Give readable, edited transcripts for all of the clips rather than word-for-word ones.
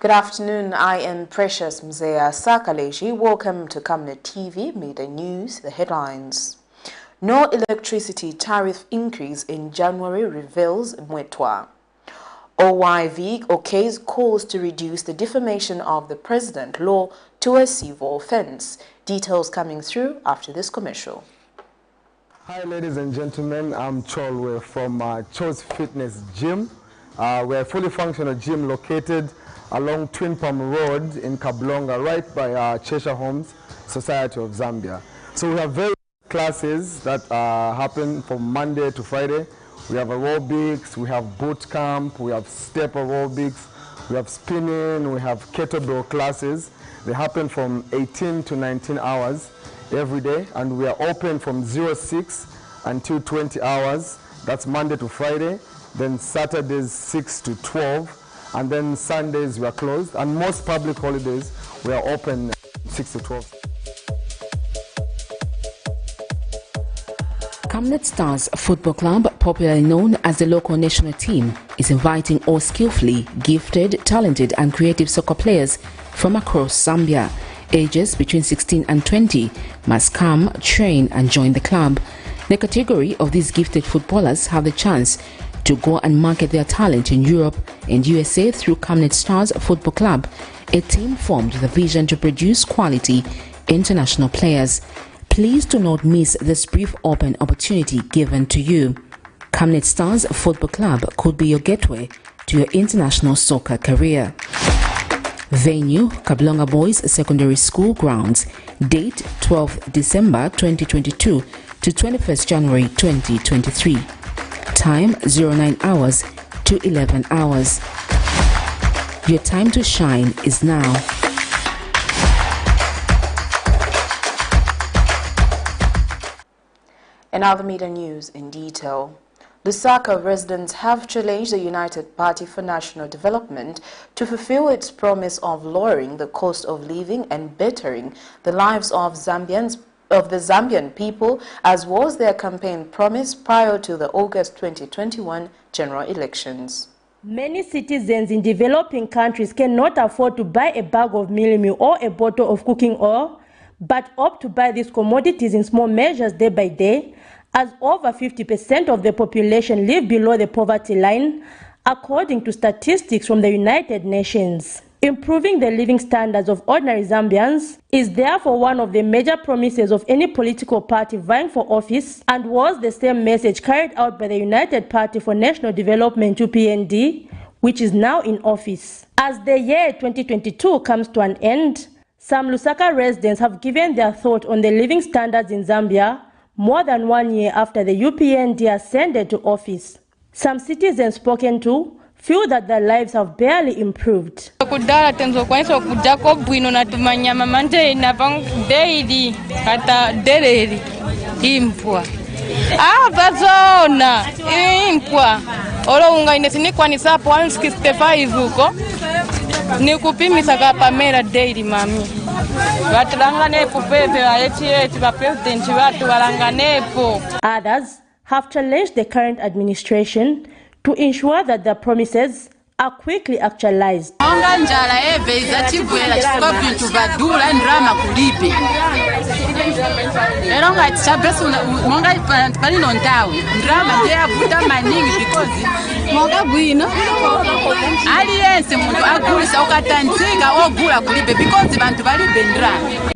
Good afternoon, I am Precious Mzea Sakaleji. Welcome to Camnet TV, Media News, the headlines. No electricity tariff increase in January reveals MWEETWA. OYV okays calls to reduce the defamation of the president law to a civil offense. Details coming through after this commercial. Hi ladies and gentlemen, I'm Cholwe from Cho's Fitness Gym. We're a fully functional gym located along Twin Palm Road in Kablonga, right by Cheshire Homes Society of Zambia. So we have various classes that happen from Monday to Friday. We have aerobics, we have boot camp, we have step aerobics, we have spinning, we have kettlebell classes. They happen from 18 to 19 hours every day, and we are open from 06 until 20 hours. That's Monday to Friday. Then Saturdays 6 to 12. And then Sundays we are closed, and most public holidays we are open 6 to 12. Camnet Stars Football Club, popularly known as the local national team, is inviting all skillfully gifted, talented and creative soccer players from across Zambia. Ages between 16 and 20 must come, train and join the club. The category of these gifted footballers have the chance to go and market their talent in Europe and USA through Camnet Stars Football Club, a team formed with a vision to produce quality international players. Please do not miss this brief open opportunity given to you. Camnet Stars Football Club could be your gateway to your international soccer career. Venue, Kablonga Boys Secondary School grounds. Date 12th December 2022 to 21st January 2023. Time 09 hours to 11 hours. Your time to shine is now. In other media news in detail, Lusaka residents have challenged the United Party for National Development to fulfill its promise of lowering the cost of living and bettering the lives of the Zambian people, as was their campaign promise prior to the August 2021 general elections. Many citizens in developing countries cannot afford to buy a bag of mealie meal or a bottle of cooking oil, but opt to buy these commodities in small measures day by day, as over 50% of the population live below the poverty line, according to statistics from the United Nations. Improving the living standards of ordinary Zambians is therefore one of the major promises of any political party vying for office, and was the same message carried out by the United Party for National Development UPND, which is now in office. As the year 2022 comes to an end, some Lusaka residents have given their thought on the living standards in Zambia more than 1 year after the UPND ascended to office. Some citizens spoken to feel that their lives have barely improved. Others have challenged the current administration to ensure that their promises are quickly actualized.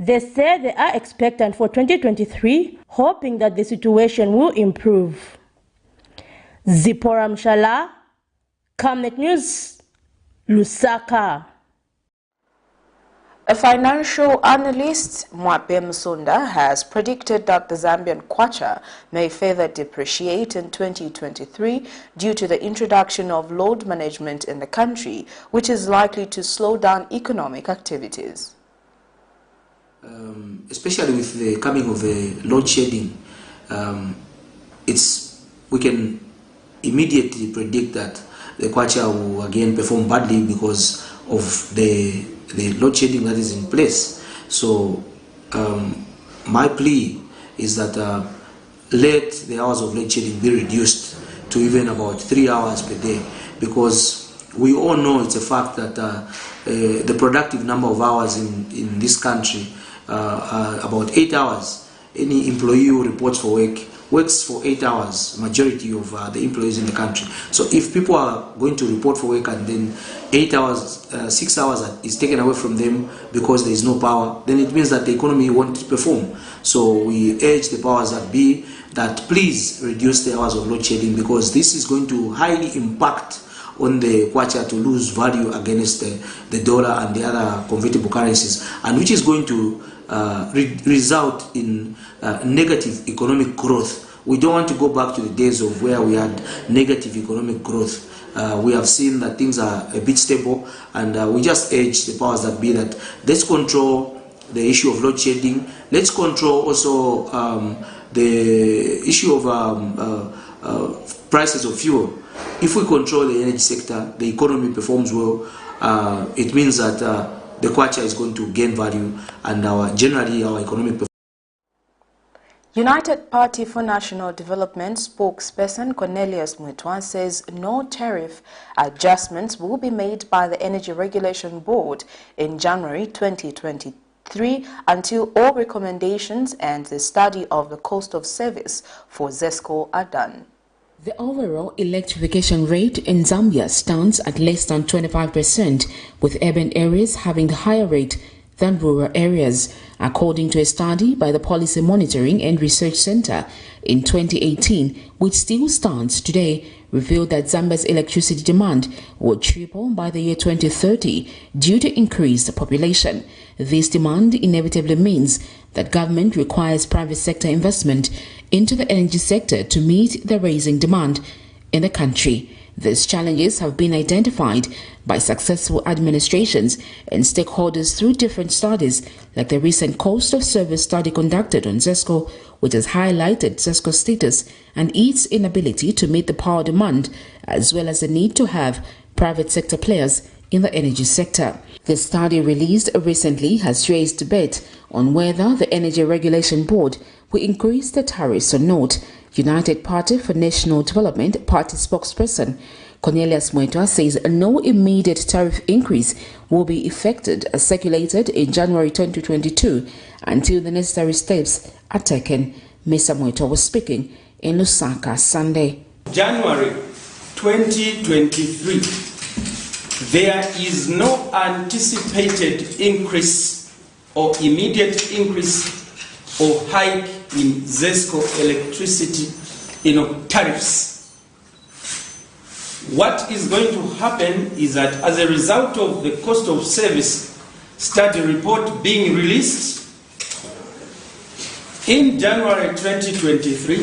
They say they are expectant for 2023, hoping that the situation will improve. Zipora Mshala, Camnet News, Lusaka. A financial analyst, Mwape Msonda, has predicted that the Zambian kwacha may further depreciate in 2023 due to the introduction of load management in the country, which is likely to slow down economic activities. Especially with the coming of the load shedding, we can immediately predict that the kwacha will again perform badly because of the load shedding that is in place. So my plea is that let the hours of load shedding be reduced to even about 3 hours per day, because we all know it's a fact that the productive number of hours in this country are about 8 hours. Any employee who reports for work works for 8 hours, majority of the employees in the country. So if people are going to report for work and then 8 hours, 6 hours is taken away from them because there is no power, then it means that the economy won't perform. So we urge the powers that be that please reduce the hours of load shedding, because this is going to highly impact on the kwacha to lose value against the dollar and the other convertible currencies, and which is going to result in negative economic growth. We don't want to go back to the days of where we had negative economic growth. We have seen that things are a bit stable, and we just urge the powers that be that let's control the issue of load shedding. Let's control also the issue of prices of fuel. If we control the energy sector, the economy performs well. It means that the kwacha is going to gain value, and generally our economic performance. United Party for National Development spokesperson Cornelius MWEETWA says no tariff adjustments will be made by the Energy Regulation Board in January 2023 until all recommendations and the study of the cost of service for ZESCO are done. The overall electrification rate in Zambia stands at less than 25%, with urban areas having the higher rate than rural areas, according to a study by the Policy Monitoring and Research Center in 2018, which still stands today, revealed that Zambia's electricity demand would triple by the year 2030 due to increased population. This demand inevitably means that government requires private sector investment into the energy sector to meet the rising demand in the country. These challenges have been identified by successful administrations and stakeholders through different studies, like the recent cost of service study conducted on ZESCO, which has highlighted ZESCO's status and its inability to meet the power demand, as well as the need to have private sector players in the energy sector. The study released recently has raised debate on whether the Energy Regulation Board will increase the tariffs or not. United Party for National Development Party spokesperson Cornelius MWEETWA says no immediate tariff increase will be effected as circulated in January 2022 until the necessary steps are taken. Mr. MWEETWA was speaking in Lusaka Sunday. January 2023, there is no anticipated increase or immediate increase or hike in ZESCO electricity tariffs. What is going to happen is that as a result of the cost of service study report being released in January 2023,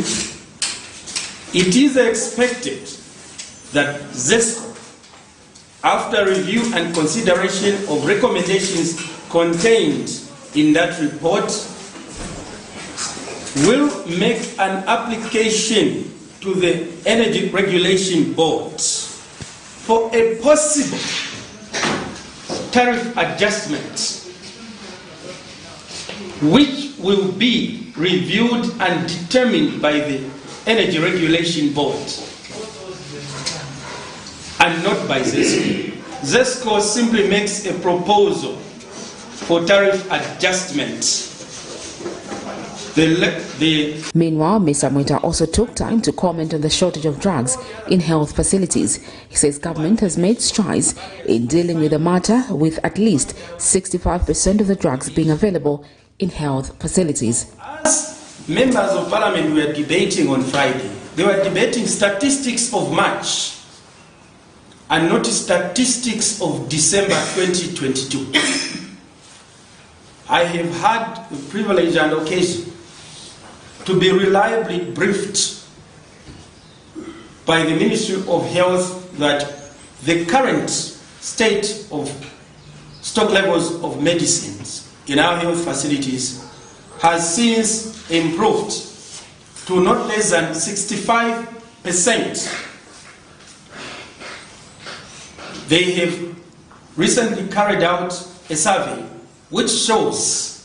it is expected that ZESCO, after review and consideration of recommendations contained in that report, will make an application to the Energy Regulation Board for a possible tariff adjustment, which will be reviewed and determined by the Energy Regulation Board and not by ZESCO. ZESCO simply makes a proposal for tariff adjustment. Meanwhile, Mr. MWEETWA also took time to comment on the shortage of drugs in health facilities. He says government has made strides in dealing with the matter, with at least 65% of the drugs being available in health facilities. As members of parliament were debating on Friday, they were debating statistics of March and not statistics of December 2022. I have had the privilege and occasion to be reliably briefed by the Ministry of Health that the current state of stock levels of medicines in our health facilities has since improved to not less than 65%. They have recently carried out a survey which shows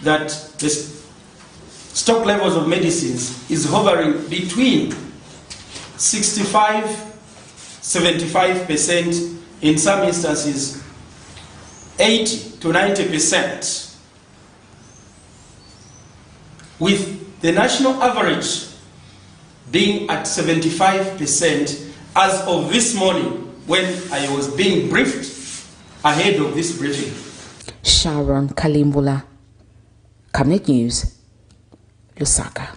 that the stock levels of medicines is hovering between 65, 75%, in some instances 80 to 90%, with the national average being at 75% as of this morning when I was being briefed ahead of this briefing. Sharon Kalimbula, Camnet News, Lusaka.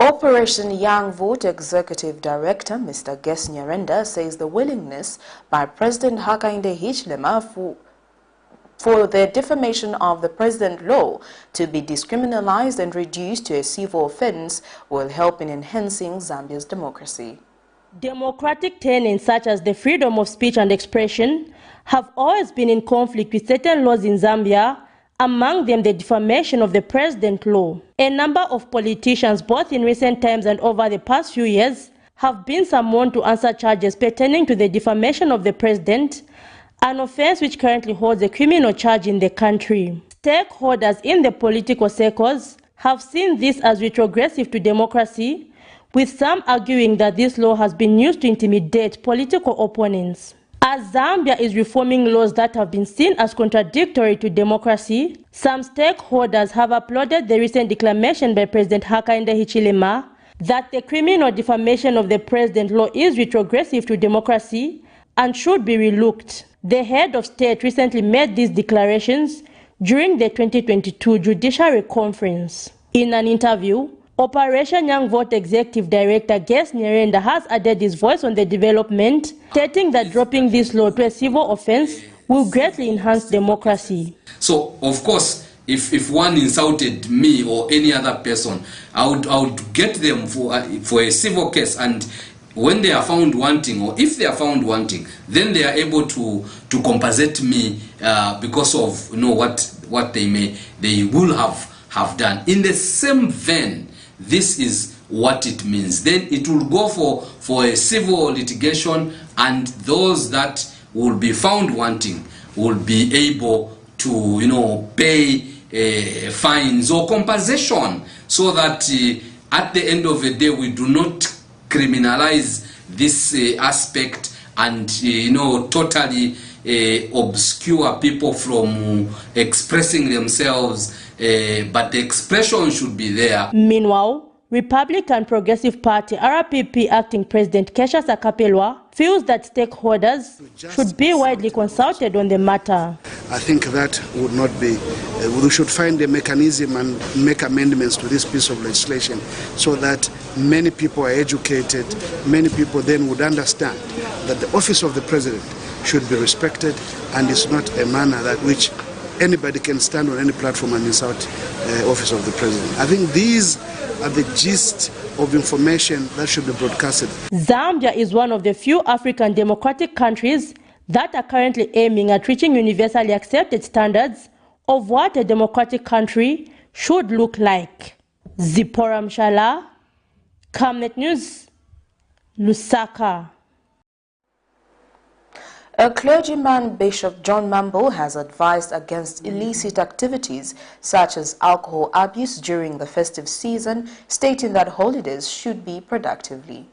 Operation Young Vote Executive Director Mr. Ges Nyarenda says the willingness by President Hakainde Hichilema for the defamation of the President law to be decriminalized and reduced to a civil offense will help in enhancing Zambia's democracy. Democratic tenets such as the freedom of speech and expression have always been in conflict with certain laws in Zambia, among them the defamation of the President law. A number of politicians, both in recent times and over the past few years, have been summoned to answer charges pertaining to the defamation of the President, an offense which currently holds a criminal charge in the country. Stakeholders in the political circles have seen this as retrogressive to democracy, with some arguing that this law has been used to intimidate political opponents. As Zambia is reforming laws that have been seen as contradictory to democracy, some stakeholders have applauded the recent declaration by President Hakainde Hichilema that the criminal defamation of the President law is retrogressive to democracy and should be relooked. The head of state recently made these declarations during the 2022 Judiciary Conference. In an interview, Operation Young Vote Executive Director Ges Nyarenda has added his voice on the development, stating that dropping this law to a civil offense will greatly enhance democracy. So, of course, if one insulted me or any other person, I would get them for a civil case, and when they are found wanting, or if they are found wanting, then they are able to compensate me because of what they will have done. In the same vein, this is what it means. Then it will go for a civil litigation, and those that will be found wanting will be able to pay fines or compensation, so that at the end of the day we do not criminalize this aspect and totally obscure people from expressing themselves, but the expression should be there. Meanwhile, Republican Progressive Party RPP acting President Kesha Sakapelwa feels that stakeholders should be widely consulted on the matter. I think that would not be, we should find a mechanism and make amendments to this piece of legislation so that many people are educated, many people then would understand that the office of the President should be respected, and it's not a manner that which anybody can stand on any platform and insult the office of the President. I think these are the gist of information that should be broadcasted. Zambia is one of the few African democratic countries that are currently aiming at reaching universally accepted standards of what a democratic country should look like. Zipporah Mshala, Camnet News, Lusaka. A clergyman, Bishop John Mambo, has advised against illicit activities such as alcohol abuse during the festive season, stating that holidays should be productively.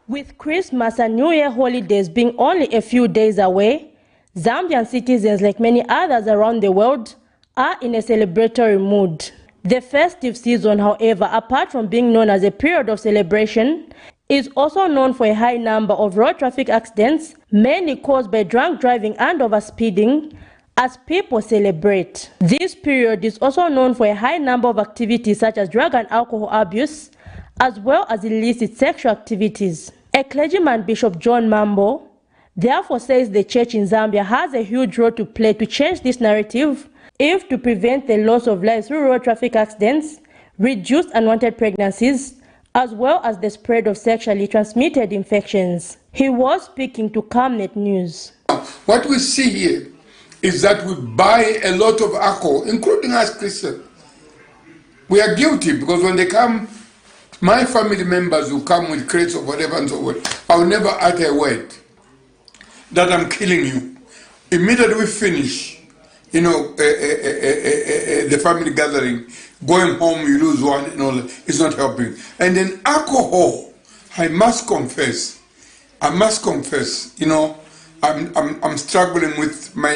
With Christmas and New Year holidays being only a few days away, Zambian citizens, like many others around the world, are in a celebratory mood. The festive season, however, apart from being known as a period of celebration, is also known for a high number of road traffic accidents, mainly caused by drunk driving and overspeeding, as people celebrate. This period is also known for a high number of activities such as drug and alcohol abuse, as well as illicit sexual activities. A clergyman, Bishop John Mambo, therefore says the church in Zambia has a huge role to play to change this narrative, if to prevent the loss of lives through road traffic accidents, reduce unwanted pregnancies, as well as the spread of sexually transmitted infections. He was speaking to Camnet News. What we see here is that we buy a lot of alcohol, including us Christians. We are guilty because when they come, my family members will come with crates of whatever and so on. I will never utter a word that I'm killing you. Immediately we finish, the family gathering, going home, you lose one and all that. It's not helping. And then alcohol, I must confess, I must confess, you know, I'm struggling with my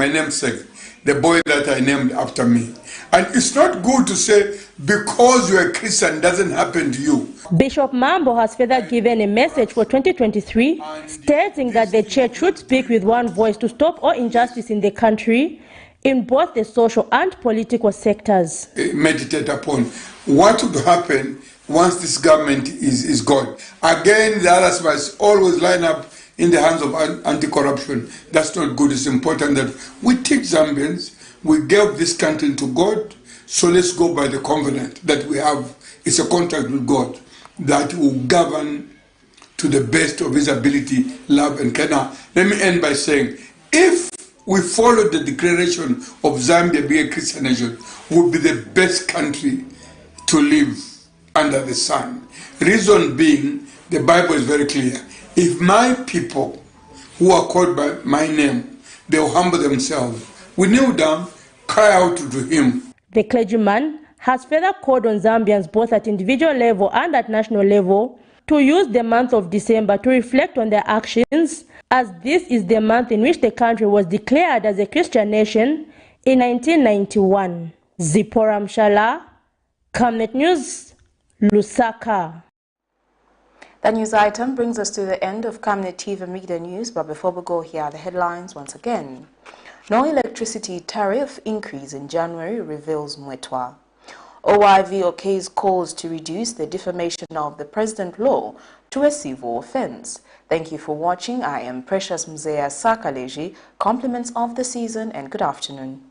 namesake, the boy that I named after me. And it's not good to say because you're a Christian doesn't happen to you. Bishop Mambo has further given a message for 2023, stating that the church should speak with one voice to stop all injustice in the country in both the social and political sectors. Meditate upon what would happen once this government is gone. Again, the others must always line up in the hands of anti-corruption. That's not good. It's important that we teach Zambians, we gave this country to God, so let's go by the covenant that we have. It's a contract with God that will govern to the best of his ability, love and care. Now, let me end by saying, if we follow the declaration of Zambia being a Christian nation, would be the best country to live under the sun. Reason being, the Bible is very clear. If my people who are called by my name, they will humble themselves, we kneel down, cry out to him. The clergyman has further called on Zambians both at individual level and at national level to use the month of December to reflect on their actions, as this is the month in which the country was declared as a Christian nation in 1991. Zipporah Mshala, Camnet News, Lusaka. The news item brings us to the end of Camnet TV Media News, but before we go, here are the headlines once again. No electricity tariff increase in January, reveals MWEETWA. OIV okays calls to reduce the defamation of the President law to a civil offense. Thank you for watching. I am Precious Mzea Sakaleji. Compliments of the season and good afternoon.